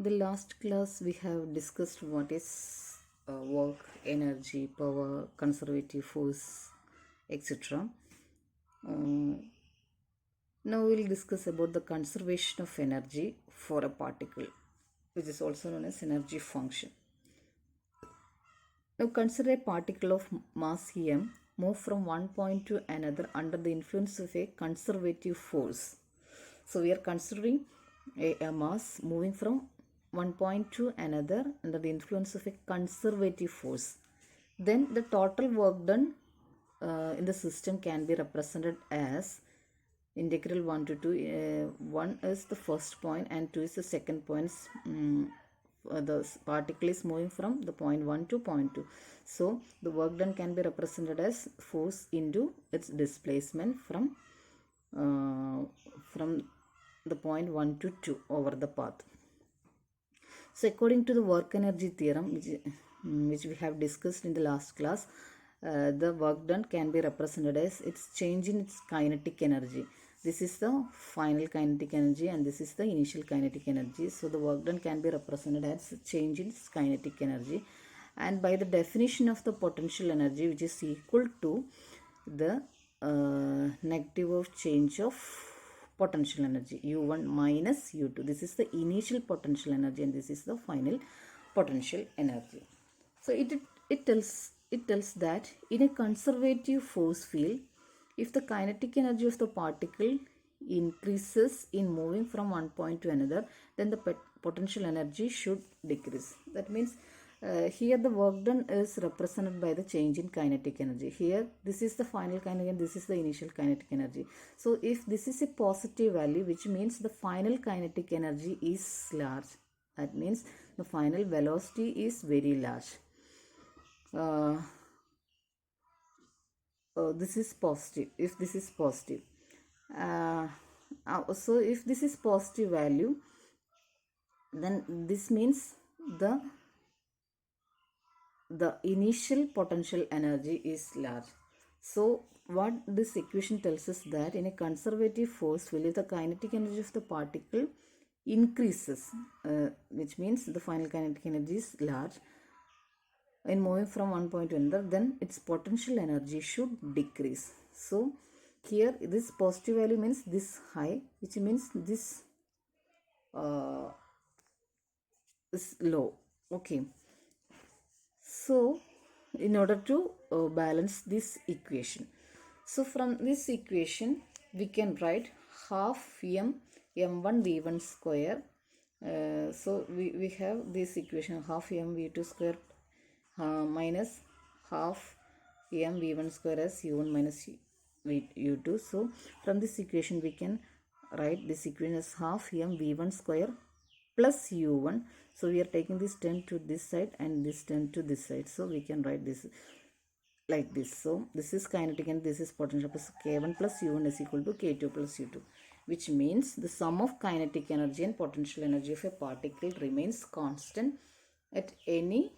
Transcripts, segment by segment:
The last class we have discussed what is work, energy, power, conservative force, etc. Uh, Now we'll discuss about the conservation of energy for a particle, which is also known as energy function. Now consider a particle of mass m move from one point to another under the influence of a conservative force. So we are considering a mass moving from one point to another under the influence of a conservative force. Then the total work done in the system can be represented as integral 1 to 2. 1 is the first point and 2 is the second point. The particle is moving from the point 1 to point 2. So the work done can be represented as force into its displacement from the point 1 to 2 over the path. So according to the work energy theorem, which we have discussed in the last class, the work done can be represented as its change in its kinetic energy. This is the final kinetic energy and this is the initial kinetic energy. So the work done can be represented as change in its kinetic energy. And by the definition of the potential energy, which is equal to the negative of change of potential energy, u1 minus u2. This is the initial potential energy and this is the final potential energy. So it tells that in a conservative force field, if the kinetic energy of the particle increases in moving from one point to another, then the potential energy should decrease. That means here the work done is represented by the change in kinetic energy. Here this is the final kinetic and this is the initial kinetic energy. So if this is a positive value, which means the final kinetic energy is large. That means the final velocity is very large. This is positive. If this is positive, so if this is positive value, then this means the initial potential energy is large. So what this equation tells us that in a conservative force field, if the kinetic energy of the particle increases, which means the final kinetic energy is large, in moving from one point to another, then its potential energy should decrease. So here this positive value means this high, which means this is low. Okay. So in order to balance this equation, so from this equation we can write half m1 v1 square. So we have this equation half m v2 square minus half m v1 square as u1 minus u2. So from this equation we can write this equation as half m v1 square plus u1. So we are taking this term to this side and this term to this side. So we can write this like this. So this is kinetic and this is potential. Plus k1 plus u1 is equal to k2 plus u2, which means the sum of kinetic energy and potential energy of a particle remains constant at any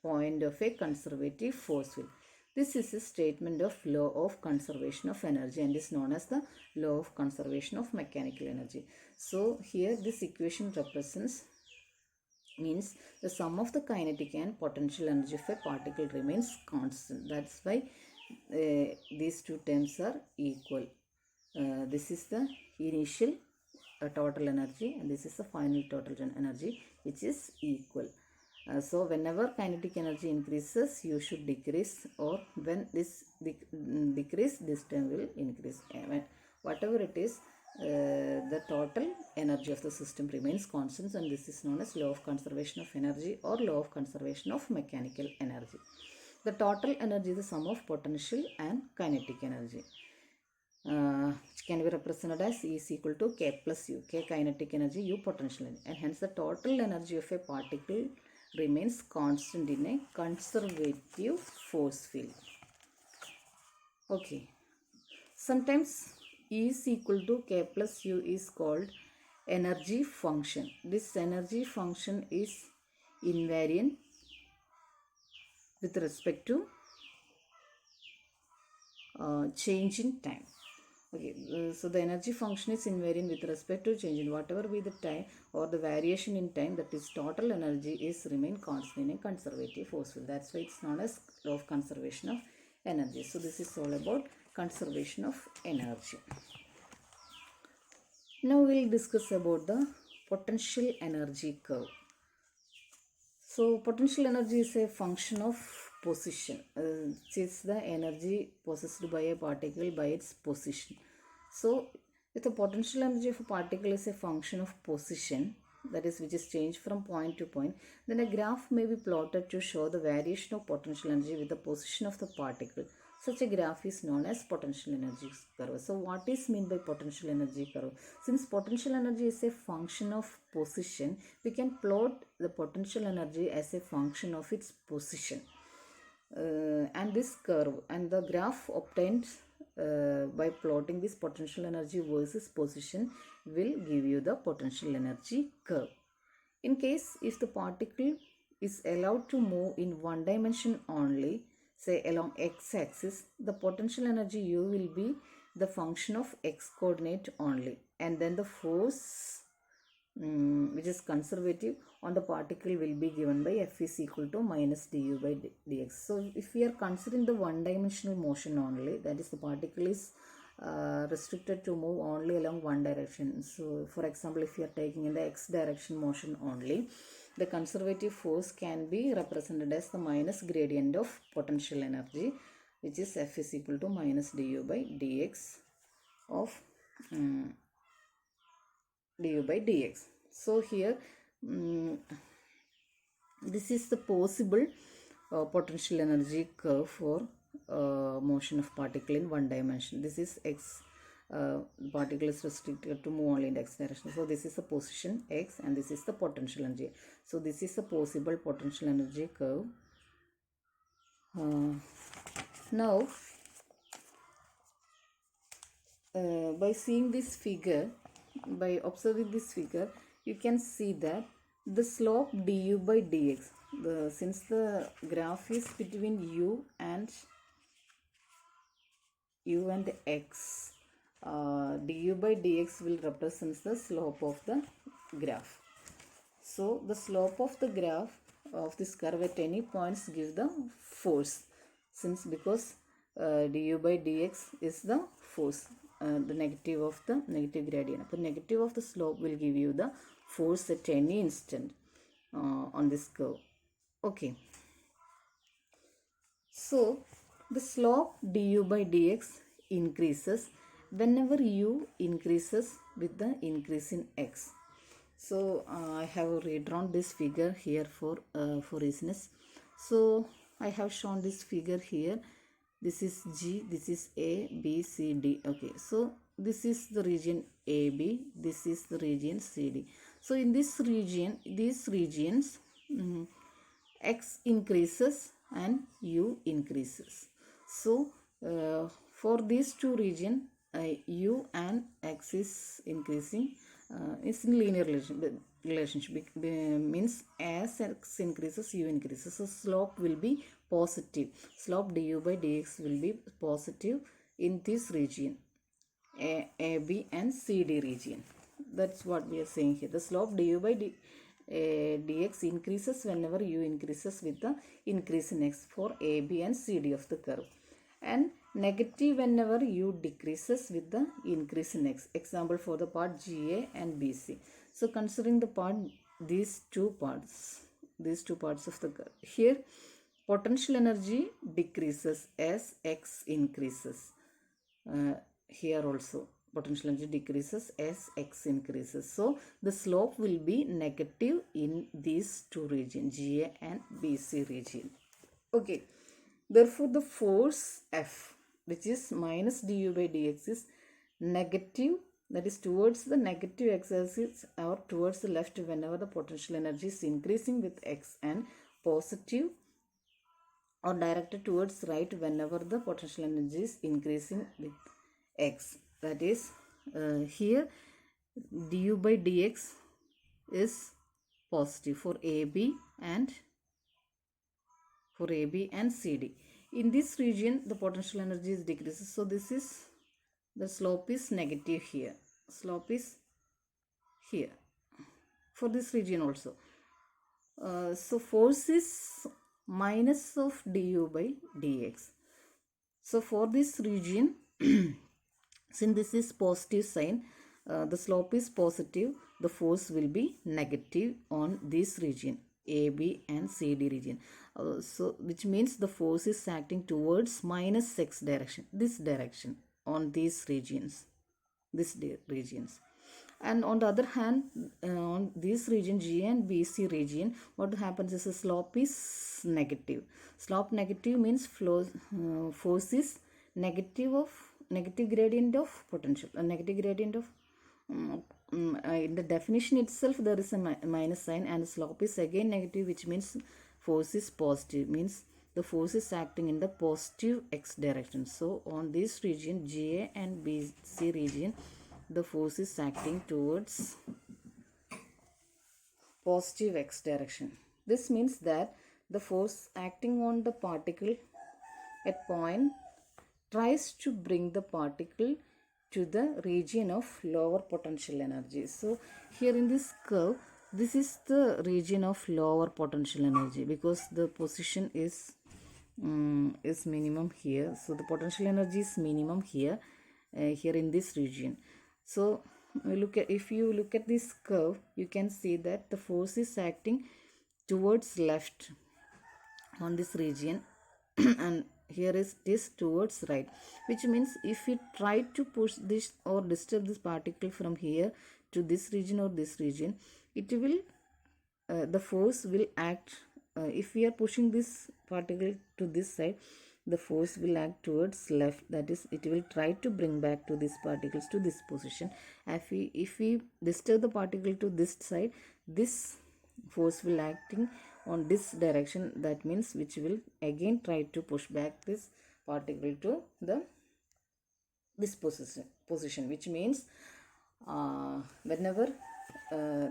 point of a conservative force field. This is a statement of law of conservation of energy and is known as the law of conservation of mechanical energy. So here this equation represents, means the sum of the kinetic and potential energy of a particle remains constant. That's why these two terms are equal. This is the initial total energy and this is the final total energy, which is equal. So whenever kinetic energy increases, you should decrease, or when this decrease, this term will increase. Whatever it is, the total energy of the system remains constant, and this is known as law of conservation of energy or law of conservation of mechanical energy. The total energy is the sum of potential and kinetic energy, which can be represented as E is equal to K plus U. K kinetic energy, U potential energy, and hence the total energy of a particle remains constant in a conservative force field. Okay. Sometimes E is equal to K plus U is called energy function. This energy function is invariant with respect to change in time. Okay, so the energy function is invariant with respect to change in whatever be the time or the variation in time, that is total energy is remain constant and conservative forceful. That's why it's known as law of conservation of energy. So this is all about conservation of energy. Now we'll discuss about the potential energy curve. So potential energy is a function of position. It is the energy possessed by a particle by its position. So if the potential energy of a particle is a function of position, that is which is changed from point to point, then a graph may be plotted to show the variation of potential energy with the position of the particle. Such a graph is known as potential energy curve. So what is meant by potential energy curve? Since potential energy is a function of position, we can plot the potential energy as a function of its position. And this curve and the graph obtained by plotting this potential energy versus position will give you the potential energy curve. In case if the particle is allowed to move in one dimension only, say along x-axis, the potential energy U will be the function of x coordinate only, and then the force which is conservative on the particle will be given by F is equal to minus du by dx. So if we are considering the one dimensional motion only, that is the particle is restricted to move only along one direction. So for example, if you are taking in the x direction motion only, the conservative force can be represented as the minus gradient of potential energy, which is F is equal to minus du by dx of du by dx. So here this is the possible potential energy curve for motion of particle in one dimension. This is x, particle is restricted to move only in the x direction. So this is the position x and this is the potential energy. So this is the possible potential energy curve. Now by seeing this figure, by observing this figure, you can see that the slope du by dx, since the graph is between u and x, du by dx will represent the slope of the graph. So the slope of the graph of this curve at any points gives the force, since because du by dx is the force, the negative of the negative gradient. The negative of the slope will give you the force at any instant on this curve. Okay. So the slope du by dx increases whenever u increases with the increase in x. So I have redrawn this figure here for easiness. So I have shown this figure here. This is G, this is A, B, C, D. Okay, so this is the region AB, this is the region CD. So in this region, these regions, X increases and U increases. So for these two regions, U and X is increasing. It's in linear relationship, means as X increases, U increases. So slope will be positive. Slope du by dx will be positive in this region, AB and CD region. That's what we are saying here. The slope du by dx increases whenever u increases with the increase in x for AB and CD of the curve, and negative whenever u decreases with the increase in x. Example for the part GA and BC. So considering the part, these two parts of the curve, here potential energy decreases as x increases. Here also potential energy decreases as x increases. So the slope will be negative in these two regions, GA and BC region. Okay. Therefore, the force F, which is minus du by dx, is negative, that is towards the negative x-axis or towards the left whenever the potential energy is increasing with x, and positive or directed towards right whenever the potential energy is increasing with x. That is here du by dx is positive for AB and CD. In this region, the potential energy is decreases. So this is The slope is negative here. Slope is here for this region also. So force is minus of du by dx. So for this region, since this is positive sign, the slope is positive, the force will be negative on this region, AB and CD region. So which means the force is acting towards minus x direction on these regions, regions. And on the other hand, on this region G and BC region, what happens is the slope is negative. Slope negative means force is negative gradient of potential, a negative gradient of in the definition itself there is a minus sign, and the slope is again negative, which means force is positive, means the force is acting in the positive x direction. So on this region GA and BC region, the force is acting towards positive x direction. This means that the force acting on the particle at point tries to bring the particle to the region of lower potential energy. So here in this curve, this is the region of lower potential energy because the position is minimum here. So the potential energy is minimum here, here in this region. So if you look at this curve, you can see that the force is acting towards left on this region and here is this towards right, which means if we try to push this or disturb this particle from here to this region or this region, it will the force will act, if we are pushing this particle to this side, the force will act towards left, that is it will try to bring back to these particles to this position. If we disturb the particle to this side, this force will acting on this direction, that means which will again try to push back this particle to this position, which means whenever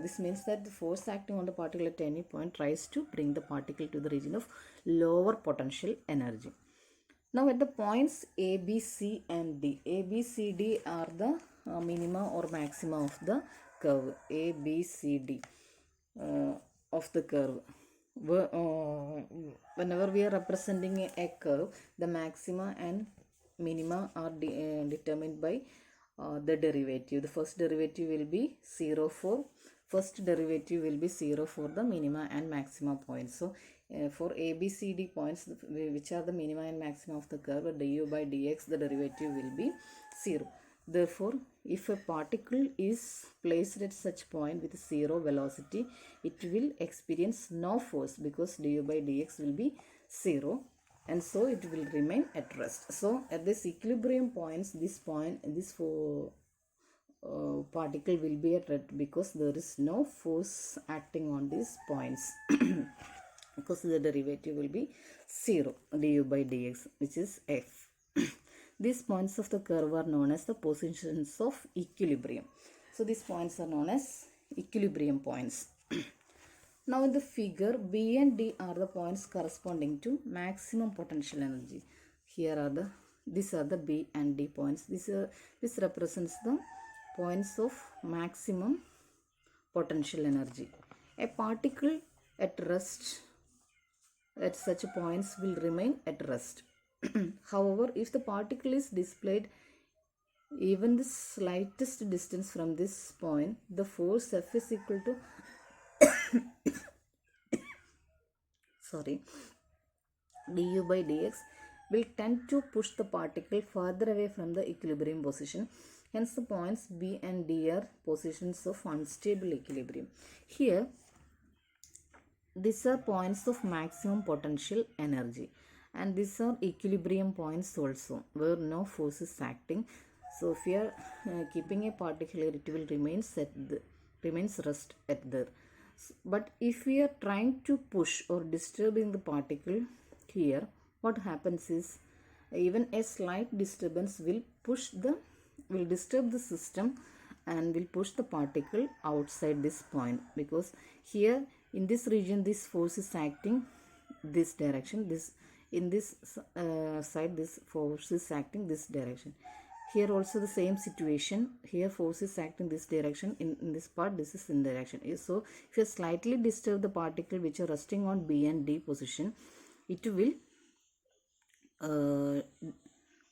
this means that the force acting on the particle at any point tries to bring the particle to the region of lower potential energy. Now at the points A, B, C and D, A, B, C, D are the minima or maxima of the curve, A, B, C, D of the curve. Whenever we are representing a curve, the maxima and minima are determined by the derivative. The first derivative will be 0 for the minima and maxima points. So for A, B, C, D points, which are the minima and maxima of the curve, du by dx, the derivative will be 0. Therefore, if a particle is placed at such point with 0 velocity, it will experience no force because du by dx will be 0, and so it will remain at rest. So at this equilibrium points, this particle will be at rest because there is no force acting on these points because the derivative will be 0, du by dx, which is f. These points of the curve are known as the positions of equilibrium. So these points are known as equilibrium points. Now in the figure, B and D are the points corresponding to maximum potential energy. These are the B and D points. This represents the points of maximum potential energy. A particle at rest at such points will remain at rest. However, if the particle is displayed even the slightest distance from this point, the force F is equal to du by dx will tend to push the particle further away from the equilibrium position. Hence, the points B and D are positions of unstable equilibrium. Here, these are points of maximum potential energy, and these are equilibrium points also, where no force is acting. So if you are keeping a particle here, it will remains rest at there. But if we are trying to push or disturbing the particle here, what happens is even a slight disturbance will disturb the system and will push the particle outside this point, because here in this region this force is acting this direction, in this side this force is acting this direction. here also the same situation. Here force is acting this direction, in this part this is in direction. So if you slightly disturb the particle which are resting on B and D position, it will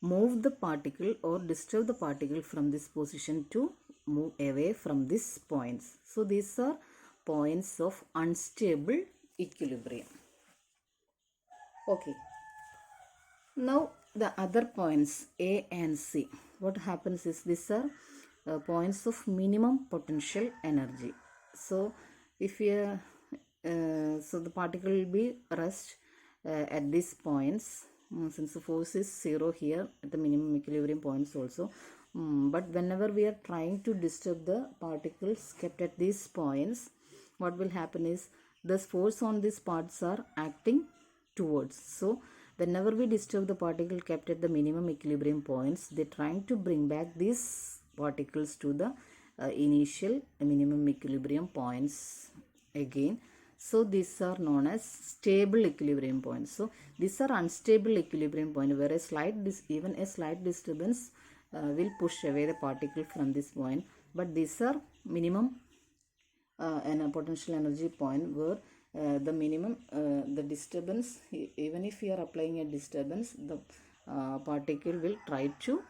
move the particle or disturb the particle from this position to move away from these points. So these are points of unstable equilibrium. Okay. Now the other points A and C. What happens is these are points of minimum potential energy. So if you so the particle will be rest at these points, since the force is 0 here at the minimum equilibrium points also. But whenever we are trying to disturb the particles kept at these points, what will happen is the force on these parts are acting towards. So whenever we disturb the particle kept at the minimum equilibrium points, they're trying to bring back these particles to the initial minimum equilibrium points again. So these are known as stable equilibrium points. So these are unstable equilibrium points where even a slight disturbance will push away the particle from this point. But these are minimum and a potential energy point where the minimum the disturbance, even if you are applying a disturbance, the particle will try to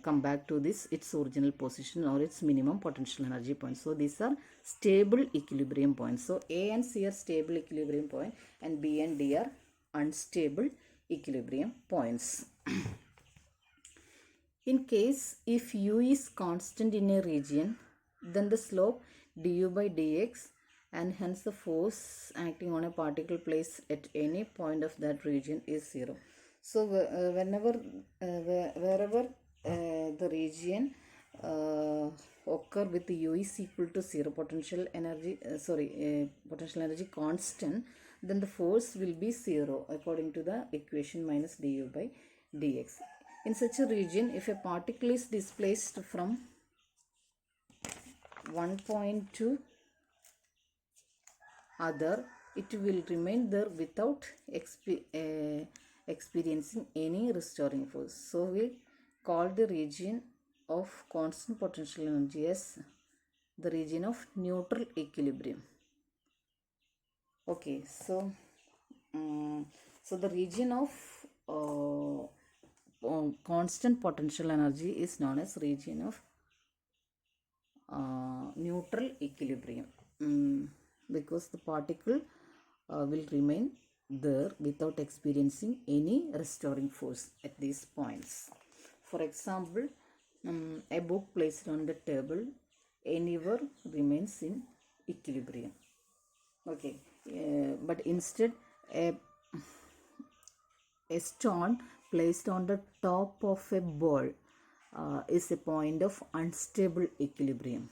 come back to this its original position or its minimum potential energy point. So these are stable equilibrium points. So A and C are stable equilibrium point and B and D are unstable equilibrium points. In case if u is constant in a region, then the slope du by dx and hence the force acting on a particle placed at any point of that region is 0. So wherever the region occur with u is equal to 0, potential energy potential energy constant, then the force will be 0 according to the equation minus du by dx. In such a region, if a particle is displaced from one point to other, it will remain there without experiencing any restoring force. So we call the region of constant potential energy as the region of neutral equilibrium. Okay, so the region of constant potential energy is known as region of neutral equilibrium, because the particle will remain there without experiencing any restoring force at these points. For example, a book placed on the table anywhere remains in equilibrium. Okay, but instead a stone placed on the top of a ball is a point of unstable equilibrium.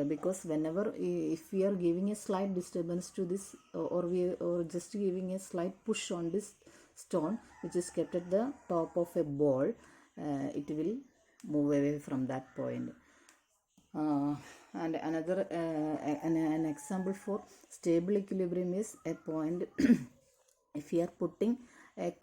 Because whenever if we are giving a slight disturbance to this or just giving a slight push on this stone which is kept at the top of a ball, it will move away from that point. And another an example for stable equilibrium is a point if we are putting a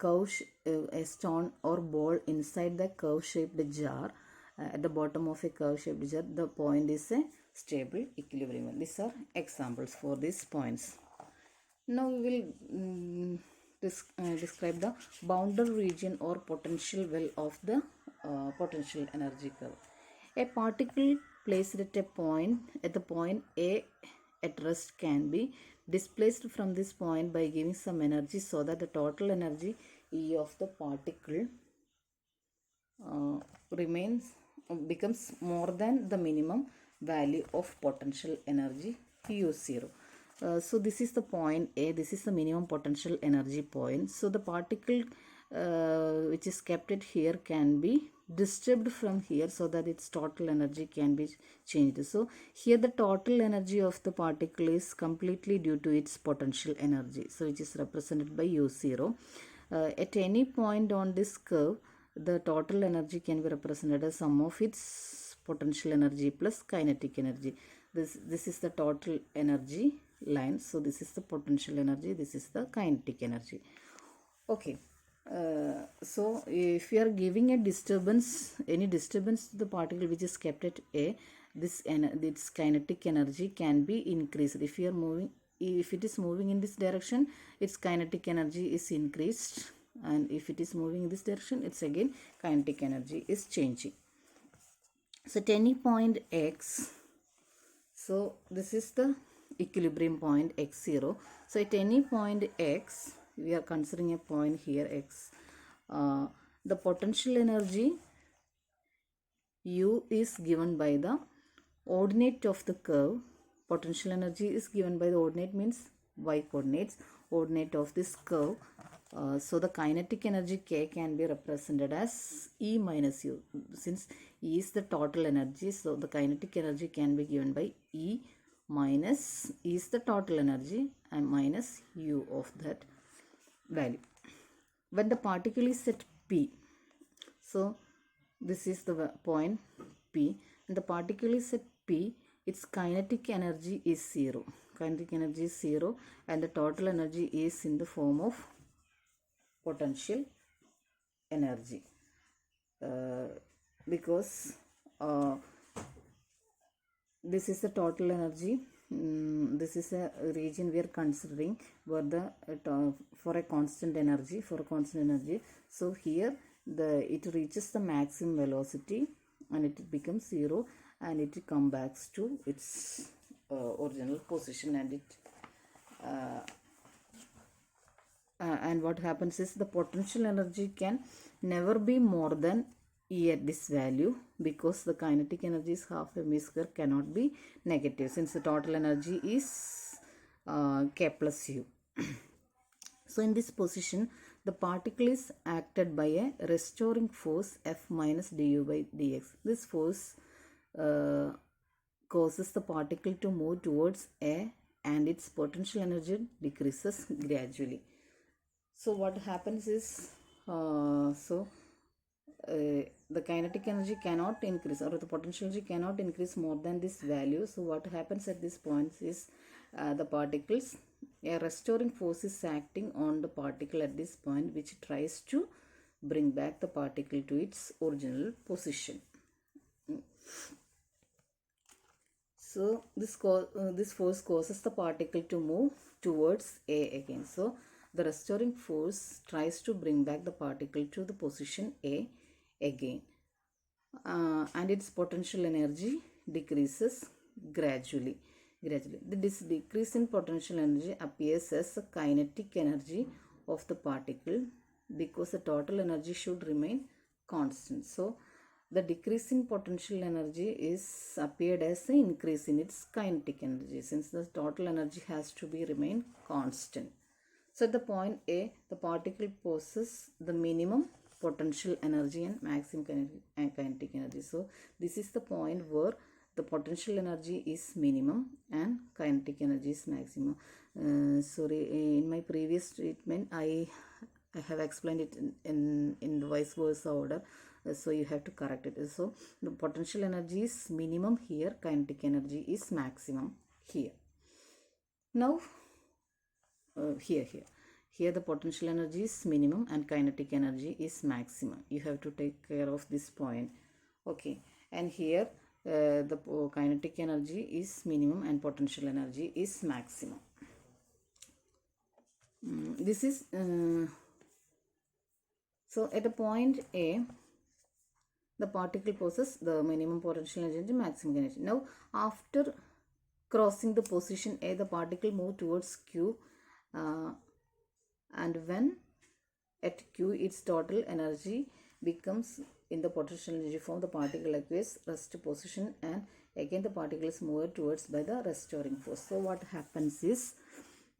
stone or ball inside the curve shaped jar, at the bottom of a curve shaped jar, the point is a stable equilibrium. These are examples for these points. Now we will describe the boundary region or potential well of the potential energy curve. A particle placed at the point A at rest can be displaced from this point by giving some energy so that the total energy E of the particle becomes more than the minimum value of potential energy U0. So this is the point A, this is the minimum potential energy point. So the particle which is kept at here can be disturbed from here so that its total energy can be changed. So here the total energy of the particle is completely due to its potential energy, so which is represented by U0. At any point on this curve, the total energy can be represented as sum of its potential energy plus kinetic energy. This is the total energy line. So this is the potential energy, this is the kinetic energy. Okay. So if you are giving a disturbance, any disturbance to the particle which is kept at A, this kinetic energy can be increased. If you are moving, if it is moving in this direction, its kinetic energy is increased, and if it is moving in this direction, it's again kinetic energy is changing. So at any point x, so this is the equilibrium point x0. So at any point x, we are considering a point here x. The potential energy U is given by the ordinate of the curve. Potential energy is given by the ordinate means y coordinates, ordinate of this curve. So the kinetic energy K can be represented as E minus U. Since E is the total energy, so the kinetic energy can be given by E minus E is the total energy and minus U of that value. When the particle is at P, so this is the point P, and the particle is at P, its kinetic energy is 0. Kinetic energy is 0, and the total energy is in the form of potential energy. Because this is the total energy. This is a region we are considering where the for a constant energy, so here it reaches the maximum velocity and it becomes 0, and it comes back to its original position, and what happens is the potential energy can never be more than E at this value, because the kinetic energy is half m square, cannot be negative since the total energy is K plus U. So in this position, the particle is acted by a restoring force F minus du by dx. This force causes the particle to move towards A, and its potential energy decreases gradually. So what happens is, the kinetic energy cannot increase, or the potential energy cannot increase more than this value. So what happens at this point is, the particles, a restoring force is acting on the particle at this point, which tries to bring back the particle to its original position. So this force causes the particle to move towards A again. So the restoring force tries to bring back the particle to the position A again, and its potential energy decreases gradually. This decrease in potential energy appears as a kinetic energy of the particle, because the total energy should remain constant. So the decrease in potential energy is appeared as an increase in its kinetic energy, since the total energy has to be remain constant. So at the point A, the particle possesses the minimum potential energy and maximum kinetic energy. So this is the point where the potential energy is minimum and kinetic energy is maximum. Sorry, in my previous statement I have explained it in the vice versa order, so you have to correct it. So the potential energy is minimum here, kinetic energy is maximum here. Now here the potential energy is minimum and kinetic energy is maximum. You have to take care of this point. Okay, and here the kinetic energy is minimum and potential energy is maximum. This is so at the point A, the particle possesses the minimum potential energy and maximum energy. Now after crossing the position A, the particle moves towards Q, and when at Q, its total energy becomes in the potential energy form, the particle acquires rest position, and again the particle is moved towards by the restoring force. So what happens is,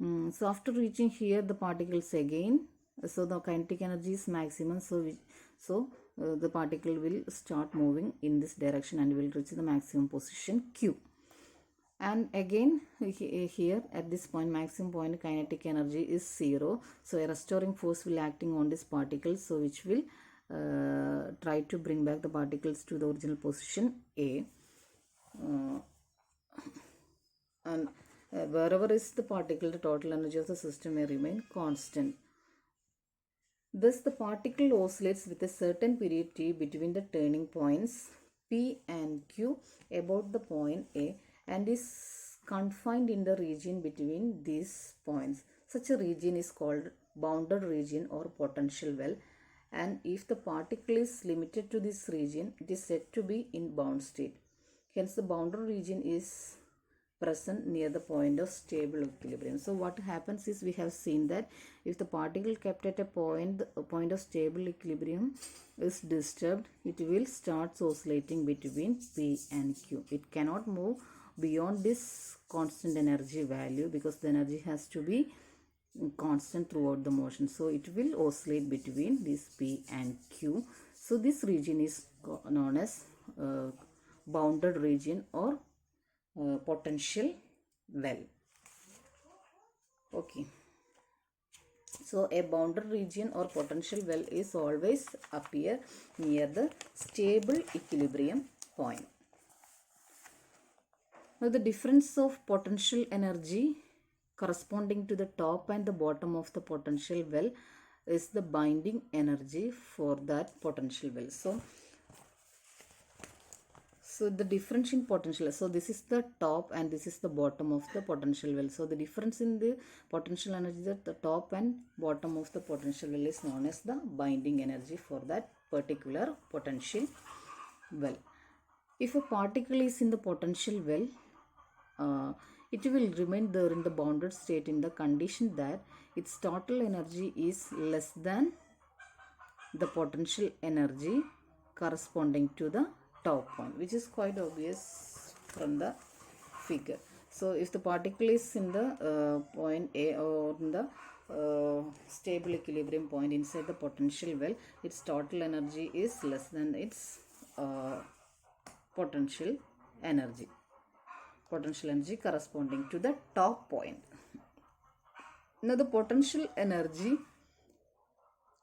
so after reaching here, the particles again, so the kinetic energy is maximum, so the particle will start moving in this direction and will reach the maximum position Q. And again here at this point, maximum point, kinetic energy is 0, so a restoring force will acting on this particle, so which will try to bring back the particles to the original position A, and wherever is the particle, the total energy of the system may remain constant. Thus, the particle oscillates with a certain period t between the turning points P and Q about the point A and is confined in the region between these points. Such a region is called bounded region or potential well, and if the particle is limited to this region, it is said to be in bound state. Hence, the boundary region is present near the point of stable equilibrium. So what happens is, we have seen that if the particle kept at a point of stable equilibrium is disturbed, it will start oscillating between P and Q. It cannot move beyond this constant energy value because the energy has to be constant throughout the motion. So it will oscillate between this P and Q. So this region is known as bounded region or potential well. Okay, so a bounded region or potential well is always appear near the stable equilibrium point. Now the difference of potential energy corresponding to the top and the bottom of the potential well is the binding energy for that potential well. So the difference in potential, so this is the top and this is the bottom of the potential well. So the difference in the potential energy at the top and bottom of the potential well is known as the binding energy for that particular potential well. If a particle is in the potential well, it will remain there in the bounded state in the condition that its total energy is less than the potential energy corresponding to the top point, which is quite obvious from the figure. So if the particle is in the point A or in the stable equilibrium point inside the potential well, its total energy is less than its potential energy corresponding to the top point. Now the potential energy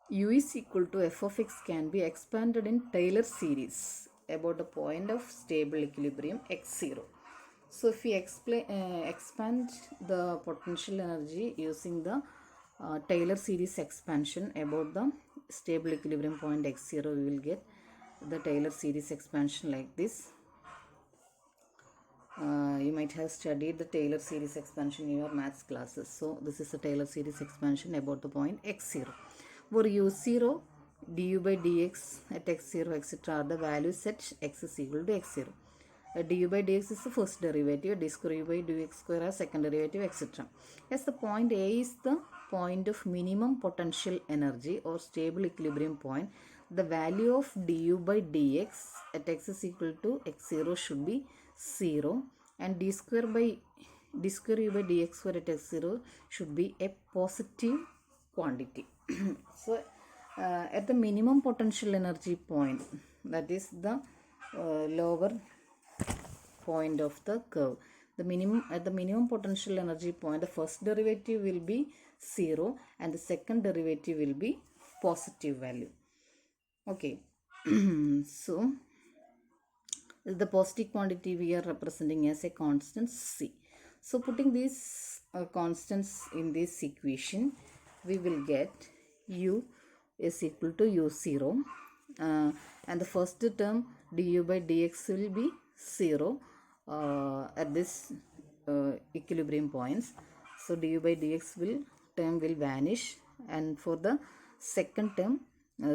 U is equal to f of x can be expanded in Taylor series about the point of stable equilibrium x0. So if we expand the potential energy using the Taylor series expansion about the stable equilibrium point x0, we will get the Taylor series expansion like this. You might have studied the Taylor series expansion in your maths classes. So this is the Taylor series expansion about the point x0. For u0, du by dx at x0, etc. are the values at x is equal to x0. Du by dx is the first derivative, d square u by dx square are second derivative, etc. As the point A is the point of minimum potential energy or stable equilibrium point, the value of du by dx at x is equal to x0 should be 0 and d square u by dx square at x0 should be a positive quantity. So at the minimum potential energy point, that is the lower point of the curve, at the minimum potential energy point, the first derivative will be 0 and the second derivative will be positive value. Okay. So the positive quantity we are representing as a constant c. So putting these constants in this equation, we will get u is equal to u0 and the first term du by dx will be 0 at this equilibrium points. So du by dx term will vanish, and for the second term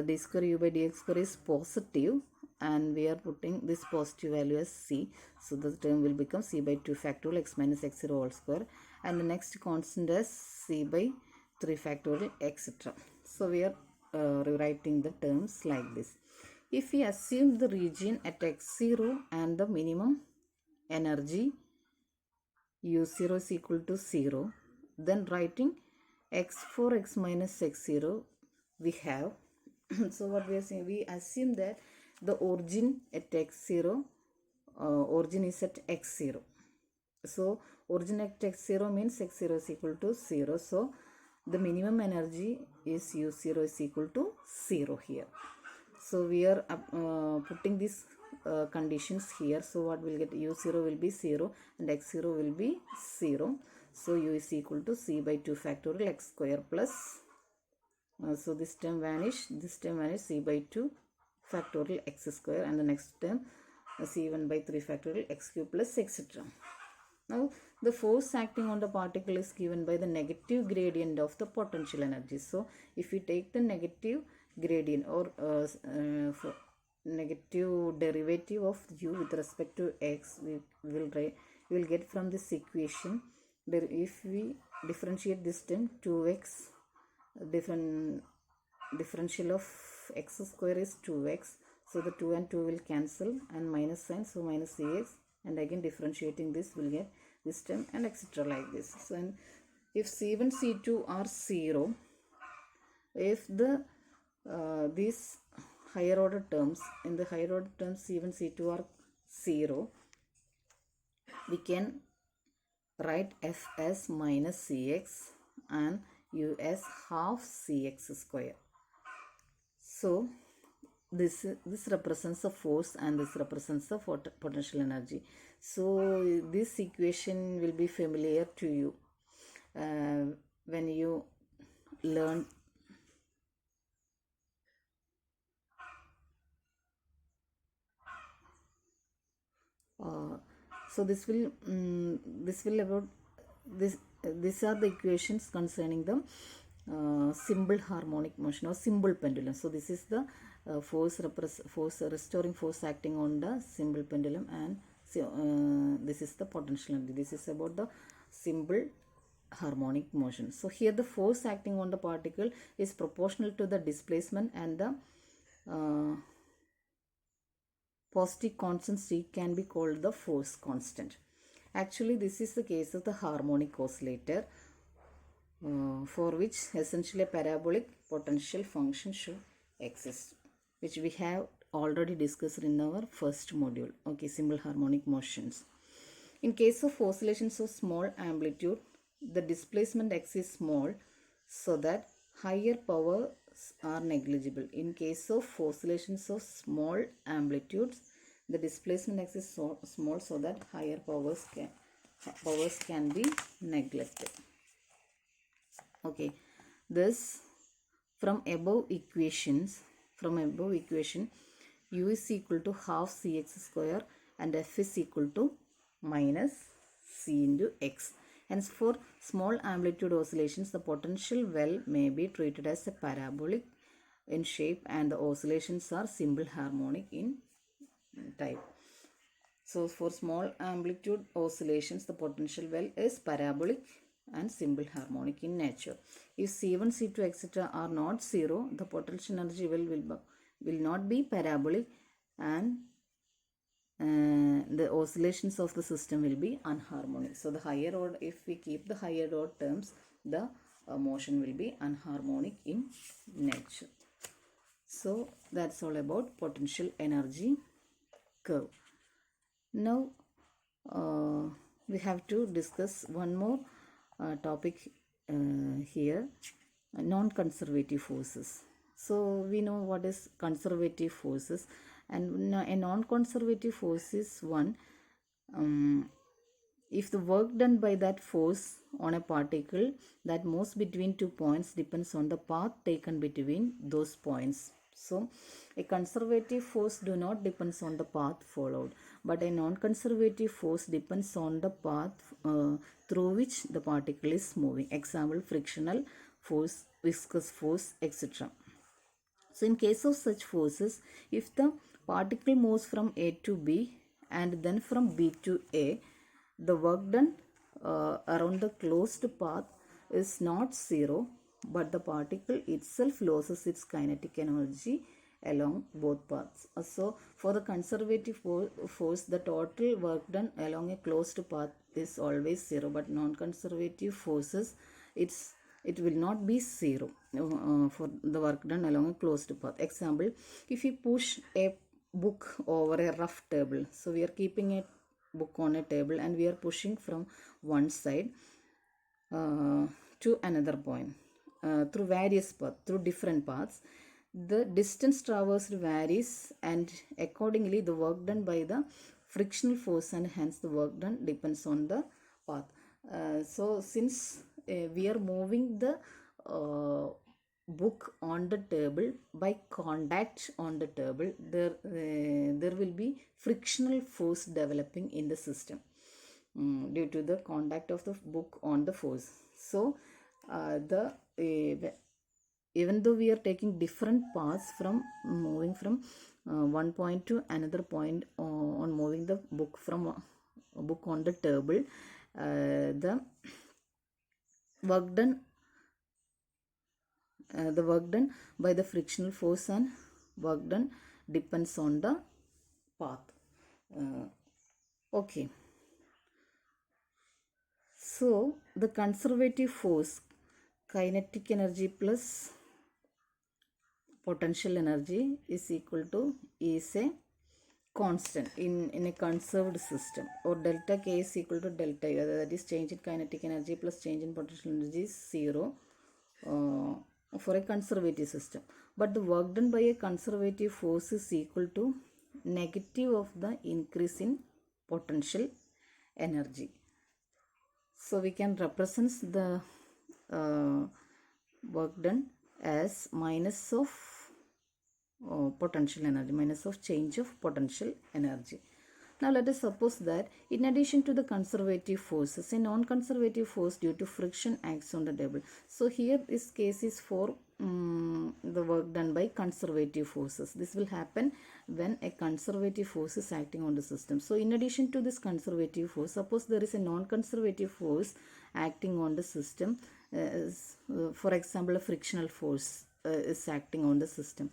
d square u by dx square is positive and we are putting this positive value as c. So the term will become c by 2 factorial x minus x0 whole square, and the next constant as c by 3 factorial etc. So we are rewriting the terms like this. If we assume the region at x0 and the minimum energy u0 is equal to 0, then writing x for x minus x0 we have so what we are saying, we assume that the origin at x0, origin is at x0. So origin at x0 means x0 is equal to 0. So the minimum energy is u0 is equal to 0 here. So we are putting these conditions here. So what we'll get, u0 will be 0 and x0 will be 0. So u is equal to c by 2 factorial x square plus So this term vanish, c by 2 factorial x square, and the next term c1 by 3 factorial x cube plus etc. Now the force acting on the particle is given by the negative gradient of the potential energy. So if we take the negative gradient or negative derivative of u with respect to x, we will get from this equation. If we differentiate this term, 2x differential of x square is 2x, so the 2 and 2 will cancel and minus sign, so minus cx, and again differentiating this will get this term and etc. like this. So and if c1 c2 are 0, if the these higher order terms, in the higher order terms c1 c2 are 0, we can write f as minus cx and u as half cx square. So this represents the force and this represents the potential energy. So this equation will be familiar to you when you learn so this will about this these are the equations concerning the simple harmonic motion or simple pendulum. So this is the force restoring force acting on the simple pendulum, and this is the potential energy. This is about the simple harmonic motion. So here the force acting on the particle is proportional to the displacement, and the positive constant C can be called the force constant. Actually, this is the case of the harmonic oscillator, for which essentially a parabolic potential function should exist, which we have already discussed in our first module. Okay, simple harmonic motions. In case of oscillations of small amplitude, the displacement x is small, so that higher powers are negligible. In case of oscillations of small amplitudes, the displacement x is so small, so that higher powers can be neglected. Okay, this from above equation, u is equal to half cx square and f is equal to minus c into x. Hence, for small amplitude oscillations, the potential well may be treated as a parabolic in shape, and the oscillations are simple harmonic in type. So for small amplitude oscillations, the potential well is parabolic and simple harmonic in nature. If C1, C2, etc. are not 0, the potential energy will not be parabolic, and the oscillations of the system will be unharmonic. So the higher order, if we keep the higher order terms, the motion will be unharmonic in nature. So that's all about potential energy curve. Now we have to discuss one more topic here, non-conservative forces. So we know what is conservative forces, and a non-conservative force is one if the work done by that force on a particle that moves between 2 points depends on the path taken between those points. So a conservative force do not depends on the path followed, but a non-conservative force depends on the path through which the particle is moving. Example, frictional force, viscous force, etc. So in case of such forces, if the particle moves from A to B and then from B to A, the work done around the closed path is not zero, but the particle itself loses its kinetic energy along both paths. So for the conservative force, the total work done along a closed path is always zero, but non-conservative forces, it will not be zero for the work done along a closed path. Example, if you push a book over a rough table, so we are keeping a book on a table and we are pushing from one side to another point through various paths, through different paths. The distance traversed varies, and accordingly the work done by the frictional force, and hence the work done depends on the path. So since we are moving the book on the table by contact on the table, there will be frictional force developing in the system due to the contact of the book on the force. So the even though we are taking different paths from moving from one point to another point on moving the book from a book on the table, the work done the work done by the frictional force and work done depends on the path. Okay, so the conservative force, kinetic energy plus potential energy, is equal to, is a constant in a conserved system, or delta K is equal to delta U, that is change in kinetic energy plus change in potential energy is 0 for a conservative system. But the work done by a conservative force is equal to negative of the increase in potential energy. So we can represent the work done as minus of potential energy, minus of change of potential energy. Now let us suppose that in addition to the conservative forces, a non-conservative force due to friction acts on the table. So here this case is for the work done by conservative forces. This will happen when a conservative force is acting on the system. So in addition to this conservative force, suppose there is a non-conservative force acting on the system, for example a frictional force is acting on the system,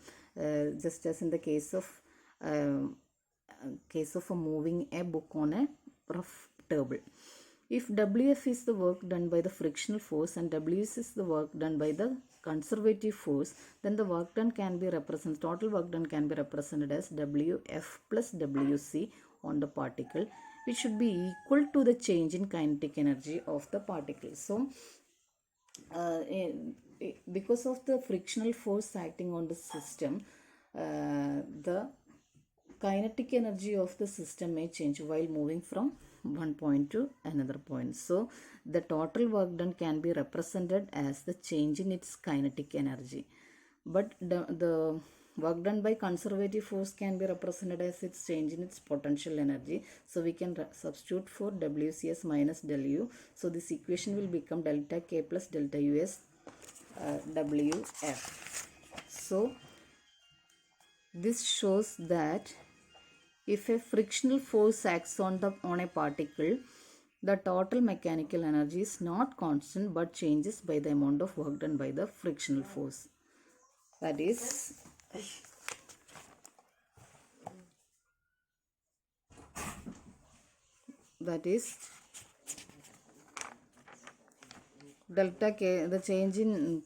just as in the case of moving a book on a rough table. If Wf is the work done by the frictional force and Ws is the work done by the conservative force, then the work done can be represented, total work done can be represented as Wf plus Wc on the particle, which should be equal to the change in kinetic energy of the particle. So because of the frictional force acting on the system, the kinetic energy of the system may change while moving from one point to another point. So the total work done can be represented as the change in its kinetic energy. But the work done by conservative force can be represented as its change in its potential energy. So we can substitute for Wc as minus del U. So this equation will become delta K plus delta U as Wf. So this shows that if a frictional force acts on a particle, the total mechanical energy is not constant but changes by the amount of work done by the frictional force. That is delta K, the change in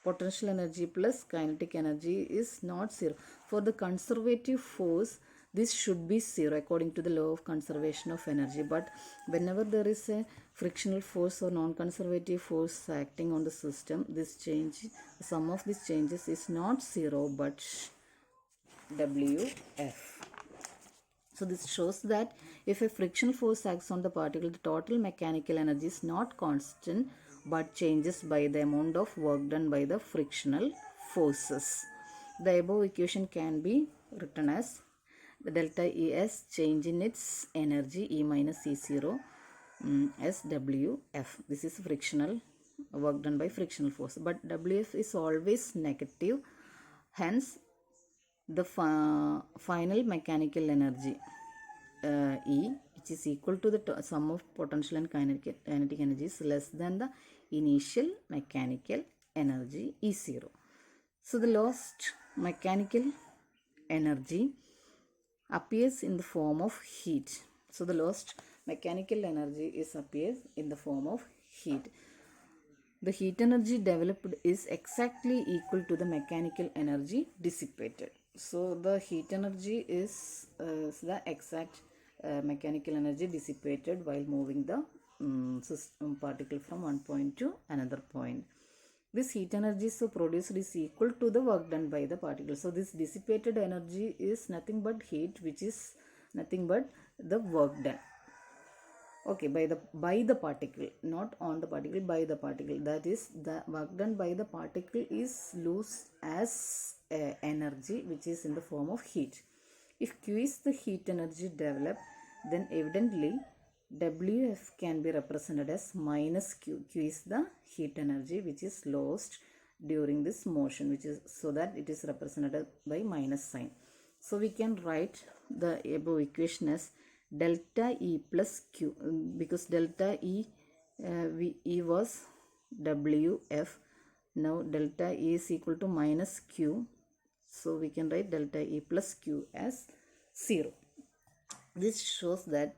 potential energy plus kinetic energy is not zero. For the conservative force, this should be zero according to the law of conservation of energy. But whenever there is a frictional force or non-conservative force acting on the system, this change, the sum of these changes is not zero but Wf. So this shows that if a frictional force acts on the particle, the total mechanical energy is not constant but changes by the amount of work done by the frictional forces. The above equation can be written as the delta E as change in its energy, E minus E0 as Wf. This is frictional work done by frictional force, but Wf is always negative. Hence the final mechanical energy E, which is equal to the sum of potential and kinetic energy, is less than the initial mechanical energy E0. So the lost mechanical energy appears in the form of heat. So the lost mechanical energy appears in the form of heat. The heat energy developed is exactly equal to the mechanical energy dissipated. So the heat energy is the exact mechanical energy dissipated while moving the system particle from one point to another point. This heat energy so produced is equal to the work done by the particle. So this dissipated energy is nothing but heat, which is nothing but the work done. Okay, by the particle, not on the particle, by the particle. That is, the work done by the particle is loose as energy, which is in the form of heat. If Q is the heat energy developed, then evidently Wf can be represented as minus Q. Q is the heat energy which is lost during this motion, which is, so that it is represented by minus sign. So we can write the above equation as delta E plus Q, because delta E, E was Wf. Now delta E is equal to minus Q. So we can write delta E plus Q as 0. This shows that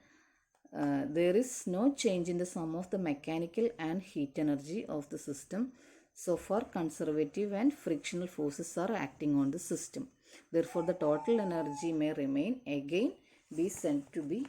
there is no change in the sum of the mechanical and heat energy of the system. So far, conservative and frictional forces are acting on the system. Therefore, the total energy may remain, again be said to be